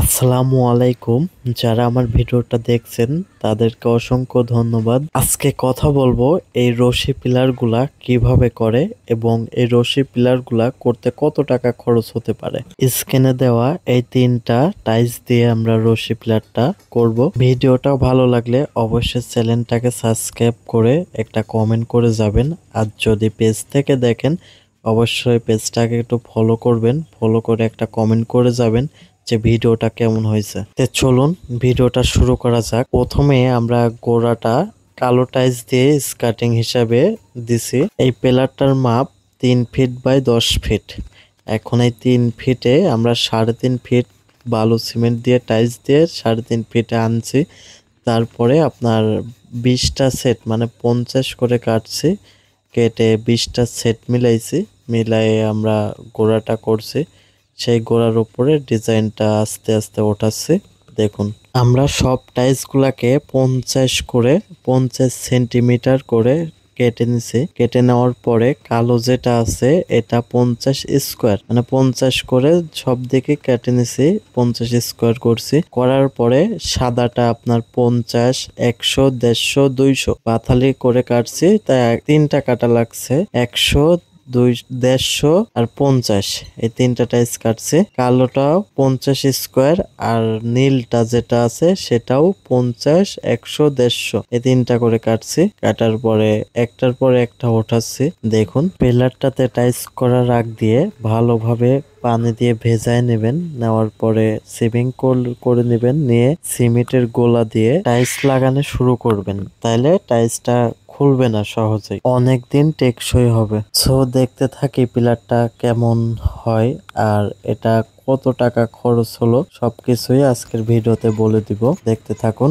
আসসালামু আলাইকুম। যারা আমার ভিডিওটা দেখছেন তাদেরকে অসংখ্য ধন্যবাদ। আজকে কথা বলবো এই রশি পিলারগুলা কিভাবে করে এবং এই রশি পিলারগুলা করতে কত টাকা খরচ হতে পারে। স্ক্রিনে দেওয়া এই তিনটা টাইলস দিয়ে আমরা রশি পিলারটা করব। ভিডিওটা ভালো লাগলে অবশ্যই চ্যানেলটাকে সাবস্ক্রাইব করে একটা কমেন্ট করে যাবেন। আর যদি পেজ থেকে দেখেন অবশ্যই পেজটাকে একটু ফলো করবেন, ফলো করে একটা কমেন্ট করে যাবেন যে ভিডিওটা কেমন হয়েছে। চলুন ভিডিওটা শুরু করা যাক। প্রথমে আমরা গোড়াটা কালো টাইলস দিয়ে স্কার্টিং হিসাবে দিছি। এই পিলারটার মাপ 3 ফিট বাই 10 ফিট। এখন এই 3 ফিটে আমরা 3.5 ফিট বালু সিমেন্ট দিয়ে টাইলস দিয়ে 3.5 ফিটে আনছি। তারপরে আপনার 20টা সেট মানে 50 করে কাটছি, কেটে 20টা সেট মিলাইছি, মিলাই আমরা গোড়াটা করছি। সেই গোড়ার উপরে ডিজাইনটা আস্তে আস্তে ওঠাচ্ছি। দেখুন আমরা সব টাইলস গুলাকে 50 সেন্টিমিটার করে কেটে নিছি। কেটে নেওয়ার পরে কালো যেটা আছে এটা 50 স্কোয়ার মানে 50 করে সব দিকে কেটে নিছি, 50 স্কোয়ার করছি। করার পরে সাদাটা আপনার 50, 100, 150, 200 পাথালি করে কাটছি। তাই তিনটা কাটা লাগছে, 100, 150 আর 50, এই তিনটা টাইলস কাটছে। কালোটাও 50 স্কোয়ার আর নীলটা যেটা আছে সেটাও 50, 100, 150 এই তিনটা করে কাটছি। কাটার পরে একটার পরে একটা ওঠাচ্ছি। দেখুন পিলারটাতে টাইলস করার আগ দিয়ে ভালোভাবে পানি দিয়ে ভেজায় নেবেন। নেওয়ার পরে সিমিং করে নেবেন, নিয়ে সিমেন্টের গোলা দিয়ে টাইলস লাগানো শুরু করবেন। তাইলে টাইলসটা খুলবে না সহজেই, অনেকদিন টেকসই হবে। সো দেখতে থাকি পিলারটা কেমন হয় আর এটা কত টাকা খরচ হলো সবকিছুই আজকের ভিডিওতে বলে দিব, দেখতে থাকুন।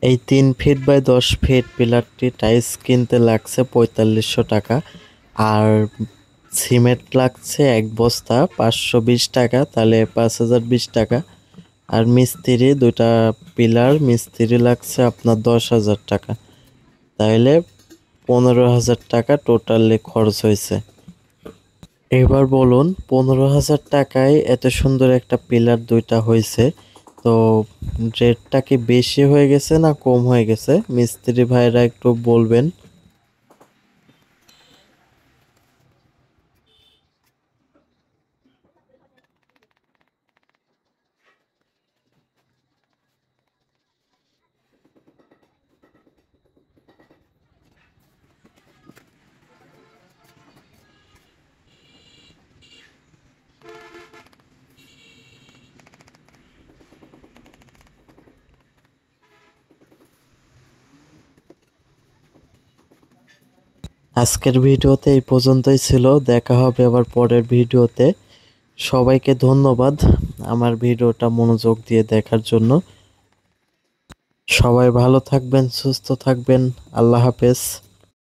এই 3 ফিট বাই 10 ফিট পিলারটি টাইলস কিনতে লাগছে 4500 টাকা। আর সিমেন্ট লাগছে 1 বস্তা 520 টাকা, তাহলে 5020 টাকা। আর মিস্ত্রি 2টা পিলার মিস্ত্রি লাগছে আপনার 10,000 টাকা, তাহলে 15,000 টাকা টোটালি খরচ হয়েছে। এবার বলুন 15,000 টাকায় এত সুন্দর একটা পিলার 2টা হয়েছে, তো রেটটা কি বেশি হয়ে গেছে না কম হয়ে গেছে? মিস্ত্রি ভাইরা একটু বলবেন। আজকের ভিডিওতে এই পর্যন্তই ছিল, দেখা হবে আবার পরের ভিডিওতে। সবাইকে ধন্যবাদ আমার ভিডিওটা মনোযোগ দিয়ে দেখার জন্য। সবাই ভালো থাকবেন, সুস্থ থাকবেন। আল্লাহ হাফেজ।